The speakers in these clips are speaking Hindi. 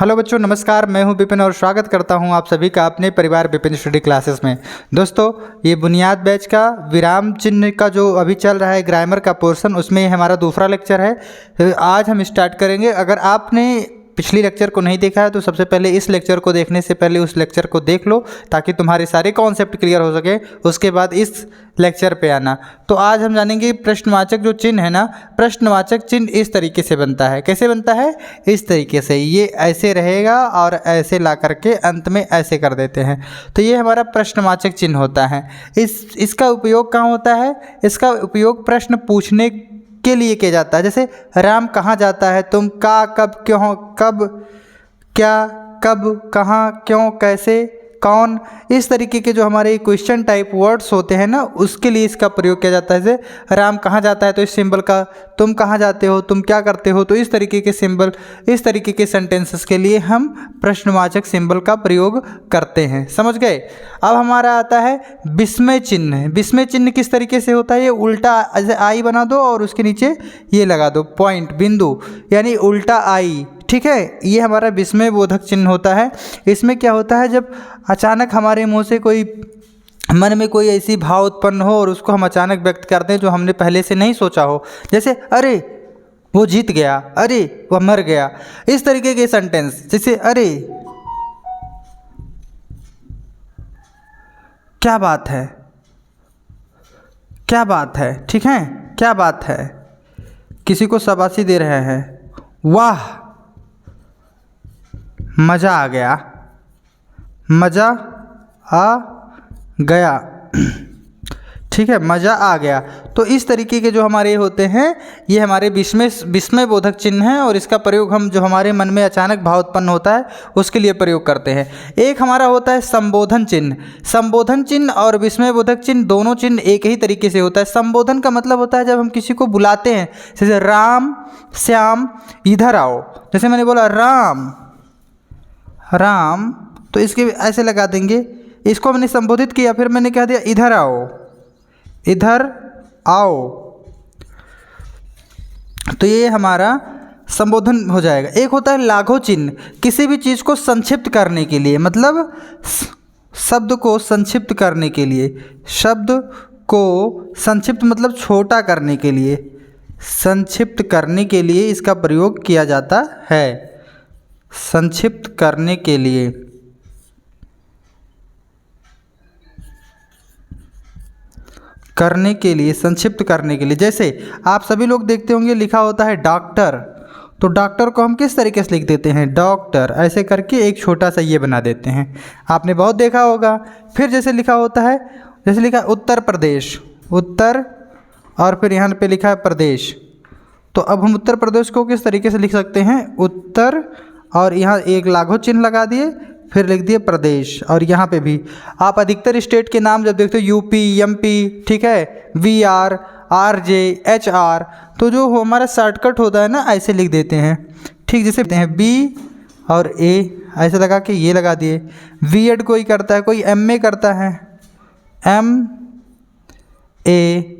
हेलो बच्चों, नमस्कार। मैं हूं विपिन और स्वागत करता हूं आप सभी का अपने परिवार विपिन स्टडी क्लासेस में। दोस्तों, ये बुनियाद बैच का विराम चिन्ह का जो अभी चल रहा है ग्रामर का पोर्शन, उसमें हमारा दूसरा लेक्चर है। तो आज हम स्टार्ट करेंगे। अगर आपने पिछली लेक्चर को नहीं देखा है तो सबसे पहले इस लेक्चर को देखने से पहले उस लेक्चर को देख लो, ताकि तुम्हारे सारे कॉन्सेप्ट क्लियर हो सके। उसके बाद इस लेक्चर पे आना। तो आज हम जानेंगे प्रश्नवाचक जो चिन्ह है ना, प्रश्नवाचक चिन्ह इस तरीके से बनता है। कैसे बनता है? इस तरीके से, ये ऐसे रहेगा और ऐसे ला करके अंत में ऐसे कर देते हैं। तो ये हमारा प्रश्नवाचक चिन्ह होता है। इसका उपयोग कहाँ होता है? इसका उपयोग प्रश्न पूछने के लिए किया जाता है। जैसे राम कहाँ जाता है, तुम का, कब, क्यों, कब, क्या, कब, कहाँ, क्यों, कैसे, कौन, इस तरीके के जो हमारे क्वेश्चन टाइप वर्ड्स होते हैं ना, उसके लिए इसका प्रयोग किया जाता है। जैसे राम कहाँ जाता है तो इस सिंबल का, तुम कहाँ जाते हो, तुम क्या करते हो, तो इस तरीके के सिंबल, इस तरीके के सेंटेंसेस के लिए हम प्रश्नवाचक सिंबल का प्रयोग करते हैं। समझ गए? अब हमारा आता है विस्मय चिन्ह। विस्मय चिन्ह किस तरीके से होता है? ये उल्टा ऐसे आई बना दो और उसके नीचे ये लगा दो पॉइंट, बिंदु, यानी उल्टा आई। ठीक है, ये हमारा विस्मय बोधक चिन्ह होता है। इसमें क्या होता है, जब अचानक हमारे मुंह से कोई, मन में कोई ऐसी भाव उत्पन्न हो और उसको हम अचानक व्यक्त करते हैं जो हमने पहले से नहीं सोचा हो। जैसे अरे वो जीत गया, अरे वह मर गया, इस तरीके के सेंटेंस। जैसे अरे क्या बात है, क्या बात है, ठीक है, क्या बात है, किसी को शाबाशी दे रहे हैं, वाह मज़ा आ गया, मज़ा आ गया, ठीक है, मज़ा आ गया। तो इस तरीके के जो हमारे होते हैं, ये हमारे विस्मय बोधक चिन्ह हैं और इसका प्रयोग हम जो हमारे मन में अचानक भाव उत्पन्न होता है उसके लिए प्रयोग करते हैं। एक हमारा होता है संबोधन चिन्ह। संबोधन चिन्ह और विस्मय बोधक चिन्ह दोनों चिन्ह एक ही तरीके से होता है। संबोधन का मतलब होता है जब हम किसी को बुलाते हैं, जैसे राम, श्याम, इधर आओ। जैसे मैंने बोला राम, राम, तो इसके ऐसे लगा देंगे। इसको मैंने संबोधित किया, फिर मैंने कह दिया इधर आओ, इधर आओ, तो ये हमारा संबोधन हो जाएगा। एक होता है लाघव चिन्ह, किसी भी चीज़ को संक्षिप्त करने के लिए, मतलब शब्द को संक्षिप्त करने के लिए, शब्द को संक्षिप्त मतलब छोटा करने के लिए, संक्षिप्त करने के लिए इसका प्रयोग किया जाता है। संक्षिप्त करने के लिए, करने के लिए, संक्षिप्त करने के लिए। जैसे आप सभी लोग देखते होंगे लिखा होता है डॉक्टर, तो डॉक्टर को हम किस तरीके से लिख देते हैं? डॉक्टर, ऐसे करके एक छोटा सा ये बना देते हैं। आपने बहुत देखा होगा। फिर जैसे लिखा होता है, जैसे लिखा उत्तर प्रदेश, उत्तर, और फिर यहाँ पे लिखा है प्रदेश, तो अब हम उत्तर प्रदेश को किस तरीके से लिख सकते हैं? उत्तर, और यहाँ एक लाघव चिन्ह लगा दिए, फिर लिख दिए प्रदेश। और यहाँ पे भी आप अधिकतर स्टेट के नाम जब देखते हो, यूपी, एमपी, ठीक है, वीआर, आरजे, एचआर, तो जो हमारा शॉर्टकट होता है ना, ऐसे लिख देते हैं। ठीक, जैसे हैं बी और ए, ऐसे लगा के ये लगा दिए। बीएड कोई करता है, कोई एमए करता है, एम ए।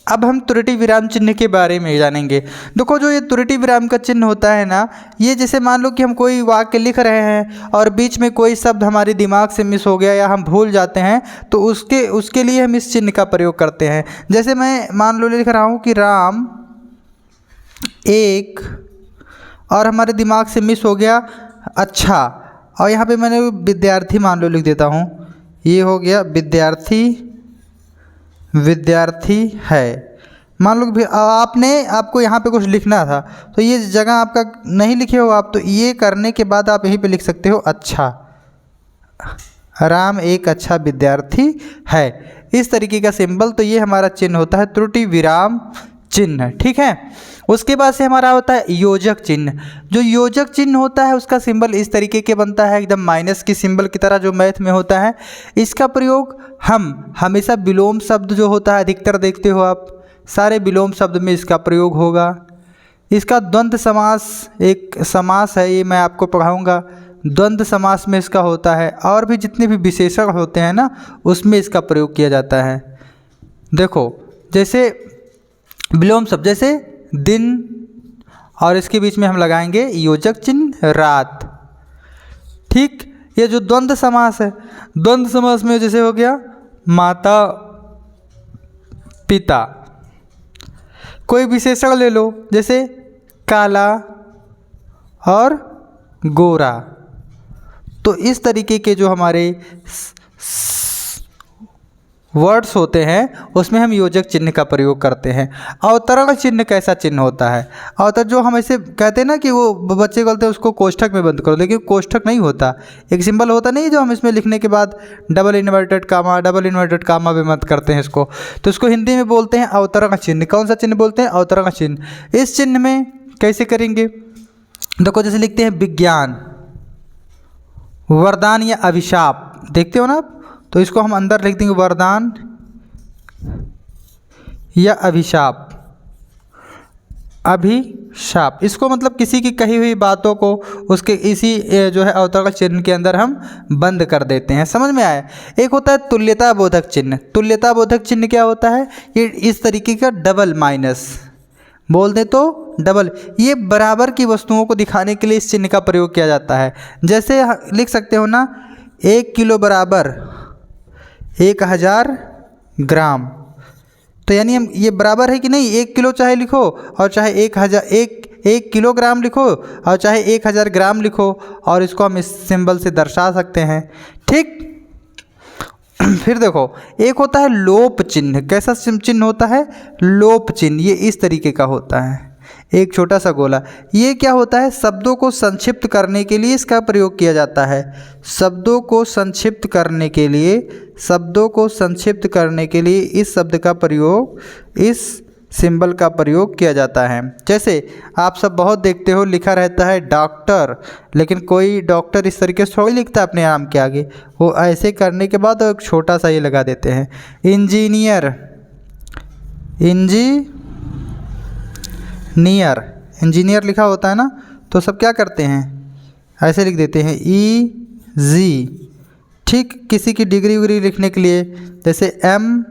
अब हम त्रुटि विराम चिन्ह के बारे में जानेंगे। देखो, जो ये त्रुटि विराम का चिन्ह होता है ना, ये जैसे मान लो कि हम कोई वाक्य लिख रहे हैं और बीच में कोई शब्द हमारे दिमाग से मिस हो गया या हम भूल जाते हैं, तो उसके लिए हम इस चिन्ह का प्रयोग करते हैं। जैसे मैं मान लो लिख रहा हूँ कि राम एक, और हमारे दिमाग से मिस हो गया अच्छा, और यहाँ पे मैंने विद्यार्थी मान लो लिख देता हूँ, ये हो गया विद्यार्थी, विद्यार्थी है। मान लो कि आपको यहाँ पे कुछ लिखना था, तो ये जगह आपका नहीं लिखे हो आप, तो ये करने के बाद आप यहीं पे लिख सकते हो अच्छा, राम एक अच्छा विद्यार्थी है। इस तरीके का सिंबल, तो ये हमारा चिन्ह होता है त्रुटि विराम चिन्ह। ठीक है, उसके बाद से हमारा होता है योजक चिन्ह। जो योजक चिन्ह होता है उसका सिंबल इस तरीके के बनता है, एकदम माइनस की सिंबल की तरह जो मैथ में होता है। इसका प्रयोग हम हमेशा विलोम शब्द जो होता है, अधिकतर देखते हो आप, सारे विलोम शब्द में इसका प्रयोग होगा। इसका द्वंद्व समास एक समास है, ये मैं आपको पढ़ाऊँगा। द्वंद्व समास में इसका होता है, और भी जितने भी विशेषण होते हैं ना, उसमें इसका प्रयोग किया जाता है। देखो, जैसे विलोम शब्द, जैसे दिन, और इसके बीच में हम लगाएंगे योजक चिन्ह रात। ठीक। ये जो द्वंद्व समास है, द्वंद्व समास में जैसे हो गया माता पिता। कोई विशेषण ले लो, जैसे काला और गोरा। तो इस तरीके के जो हमारे वर्ड्स होते हैं उसमें हम योजक चिन्ह का प्रयोग करते हैं। अवतरण चिन्ह कैसा चिन्ह होता है? अवतरण जो हम ऐसे कहते हैं ना कि वो बच्चे बोलते हैं उसको कोष्ठक में बंद करो, लेकिन कोष्ठक नहीं होता, एक सिंबल होता नहीं जो हम इसमें लिखने के बाद डबल इन्वर्टेड कामा भी मत करते हैं इसको, तो इसको हिंदी में बोलते हैं अवतरण चिन्ह। कौन सा चिन्ह बोलते हैं? अवतरण चिन्ह। इस चिन्ह में कैसे करेंगे? देखो जैसे लिखते हैं विज्ञान, वरदान या अभिशाप, देखते हो ना आप, तो इसको हम अंदर लिख देंगे वरदान या अभिशाप। अभिशाप इसको मतलब किसी की कही हुई बातों को उसके इसी जो है अवतरण चिन्ह के अंदर हम बंद कर देते हैं। समझ में आया? एक होता है तुल्यता बोधक चिन्ह। तुल्यता बोधक चिन्ह क्या होता है? ये इस तरीके का डबल माइनस बोल दे तो डबल, ये बराबर की वस्तुओं को दिखाने के लिए इस चिन्ह का प्रयोग किया जाता है। जैसे लिख सकते हो ना 1 किलो बराबर 1000 ग्राम, तो यानी हम ये बराबर है कि नहीं, 1 किलो चाहे लिखो और चाहे 1 किलोग्राम लिखो और चाहे 1000 ग्राम लिखो, और इसको हम इस सिंबल से दर्शा सकते हैं। ठीक। फिर देखो एक होता है लोप चिन्ह। कैसा चिन्ह होता है? लोप चिन्ह। ये इस तरीके का होता है, एक छोटा सा गोला। ये क्या होता है? शब्दों को संक्षिप्त करने के लिए इसका प्रयोग किया जाता है। शब्दों को संक्षिप्त करने के लिए, शब्दों को संक्षिप्त करने के लिए इस शब्द का प्रयोग, इस सिंबल का प्रयोग किया जाता है। जैसे आप सब बहुत देखते हो लिखा रहता है डॉक्टर, लेकिन कोई डॉक्टर इस तरीके से थोड़ी लिखता है अपने नाम के आगे, वो ऐसे करने के बाद एक छोटा सा ये लगा देते हैं। इंजीनियर, इंजीनियर लिखा होता है ना, तो सब क्या करते हैं? ऐसे लिख देते हैं EZ। ठीक। किसी की डिग्री उग्री लिखने के लिए जैसे MA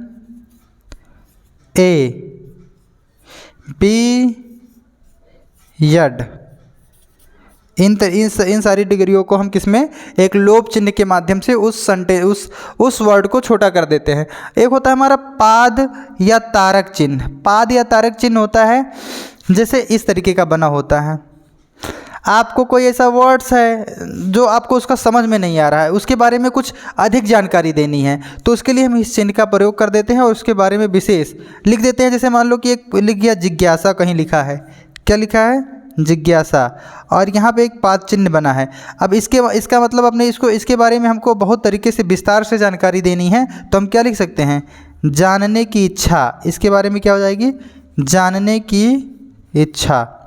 B.Ed, इन सारी डिग्रियों को हम किसमें? एक लोप चिन्ह के माध्यम से उस वर्ड को छोटा कर देते हैं। एक होता है हमारा पाद या तारक चिन्ह। पाद या तारक चिन्ह होता है जैसे इस तरीके का बना होता है। आपको कोई ऐसा वर्ड्स है जो आपको उसका समझ में नहीं आ रहा है, उसके बारे में कुछ अधिक जानकारी देनी है, तो उसके लिए हम इस चिन्ह का प्रयोग कर देते हैं और उसके बारे में विशेष लिख देते हैं। जैसे मान लो कि एक लिख गया जिज्ञासा, कहीं लिखा है, क्या लिखा है? जिज्ञासा, और यहाँ पे एक पाद चिन्ह बना है। अब इसका मतलब अपने इसके बारे में हमको बहुत तरीके से विस्तार से जानकारी देनी है, तो हम क्या लिख सकते हैं? जानने की इच्छा। इसके बारे में क्या हो जाएगी? जानने की इच्छा।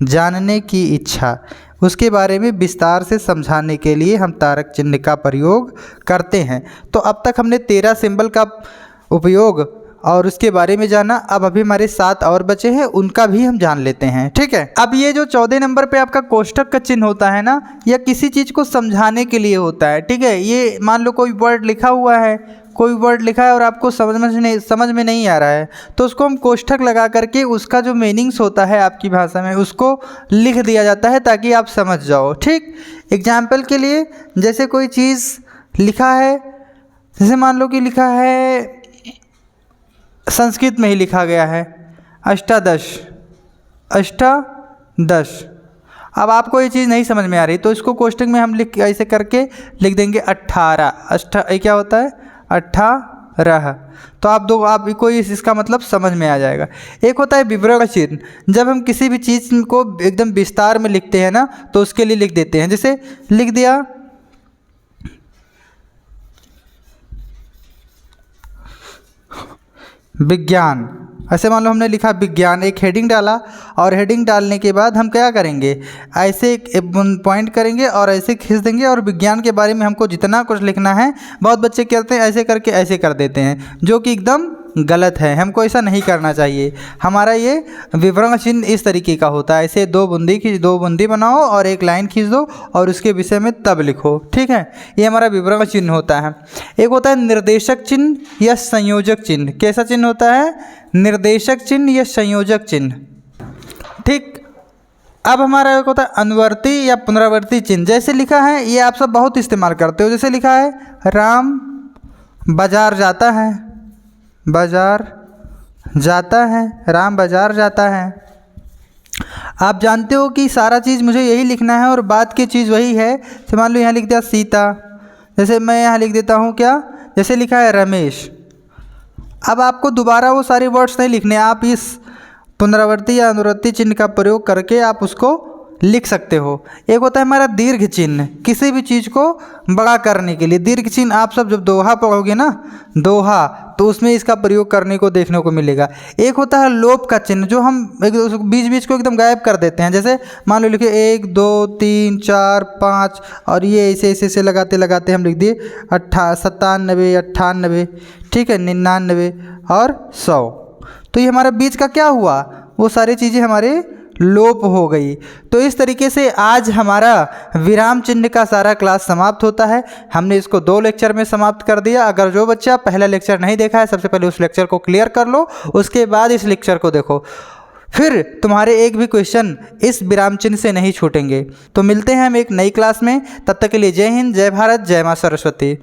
जानने की इच्छा, उसके बारे में विस्तार से समझाने के लिए हम तारक चिन्ह का प्रयोग करते हैं। तो अब तक हमने 13 सिंबल का उपयोग और उसके बारे में जाना। अब अभी हमारे 7 और बचे हैं, उनका भी हम जान लेते हैं। ठीक है। अब ये जो 14 नंबर पे आपका कोष्ठक का चिन्ह होता है ना, यह किसी चीज़ को समझाने के लिए होता है। ठीक है। ये मान लो कोई वर्ड लिखा हुआ है, कोई वर्ड लिखा है और आपको समझ में नहीं आ रहा है, तो उसको हम कोष्ठक लगा करके उसका जो मीनिंग्स होता है आपकी भाषा में उसको लिख दिया जाता है ताकि आप समझ जाओ। ठीक। एग्जाम्पल के लिए जैसे कोई चीज़ लिखा है, जैसे मान लो कि लिखा है संस्कृत में ही लिखा गया है अष्टादश। अब आपको ये चीज़ नहीं समझ में आ रही, तो इसको कोष्ठक में हम ऐसे करके लिख देंगे 18। ये क्या होता है? 18। तो आप कोई इसका मतलब समझ में आ जाएगा। एक होता है विवरण चिन्ह। जब हम किसी भी चीज़ को एकदम विस्तार में लिखते हैं ना, तो उसके लिए लिख देते हैं। जैसे लिख दिया विज्ञान, ऐसे मान लो हमने लिखा विज्ञान, एक हेडिंग डाला, और हेडिंग डालने के बाद हम क्या करेंगे? ऐसे पॉइंट करेंगे और ऐसे खींच देंगे, और विज्ञान के बारे में हमको जितना कुछ लिखना है, बहुत बच्चे कहते हैं ऐसे करके ऐसे कर देते हैं, जो कि एकदम गलत है। हमको ऐसा नहीं करना चाहिए। हमारा ये विवरण चिन्ह इस तरीके का होता है। ऐसे दो बूंदी बनाओ और एक लाइन खींच दो और उसके विषय में तब लिखो। ठीक है। ये हमारा विवरण चिन्ह होता है। एक होता है निर्देशक चिन्ह या संयोजक चिन्ह। कैसा चिन्ह होता है? निर्देशक चिन्ह या संयोजक चिन्ह। ठीक। अब हमारा एक होता है अनुवर्ती या पुनरावर्ती चिन्ह। जैसे लिखा है ये आप सब बहुत इस्तेमाल करते हो। जैसे लिखा है राम बाजार जाता है, बाजार जाता है, राम बाजार जाता है। आप जानते हो कि सारा चीज़ मुझे यही लिखना है और बाद की चीज़ वही है। तो मान लो यहाँ लिख दिया सीता, जैसे मैं यहाँ लिख देता हूँ क्या, जैसे लिखा है रमेश। अब आपको दोबारा वो सारे वर्ड्स नहीं लिखने, आप इस पुनरावर्ती या अनुवर्ती चिन्ह का प्रयोग करके आप उसको लिख सकते हो। एक होता है हमारा दीर्घ चिन्ह, किसी भी चीज़ को बड़ा करने के लिए। दीर्घ चिन्ह आप सब जब दोहा पढ़ोगे ना, दोहा, तो उसमें इसका प्रयोग करने को देखने को मिलेगा। एक होता है लोप का चिन्ह, जो हम बीच बीच को एकदम गायब कर देते हैं। जैसे मान लो लिखे 1 2 3 4 5 और ये ऐसे ऐसे ऐसे लगाते लगाते हम लिख दिए 97 98, ठीक है, 99 और 100। तो ये हमारा बीच का क्या हुआ, वो सारी चीज़ें हमारे लोप हो गई। तो इस तरीके से आज हमारा विराम चिन्ह का सारा क्लास समाप्त होता है। हमने इसको 2 लेक्चर में समाप्त कर दिया। अगर जो बच्चा पहला लेक्चर नहीं देखा है, सबसे पहले उस लेक्चर को क्लियर कर लो, उसके बाद इस लेक्चर को देखो, फिर तुम्हारे एक भी क्वेश्चन इस विराम चिन्ह से नहीं छूटेंगे। तो मिलते हैं हम एक नई क्लास में, तब तक के लिए जय हिंद, जय भारत, जय माँ सरस्वती।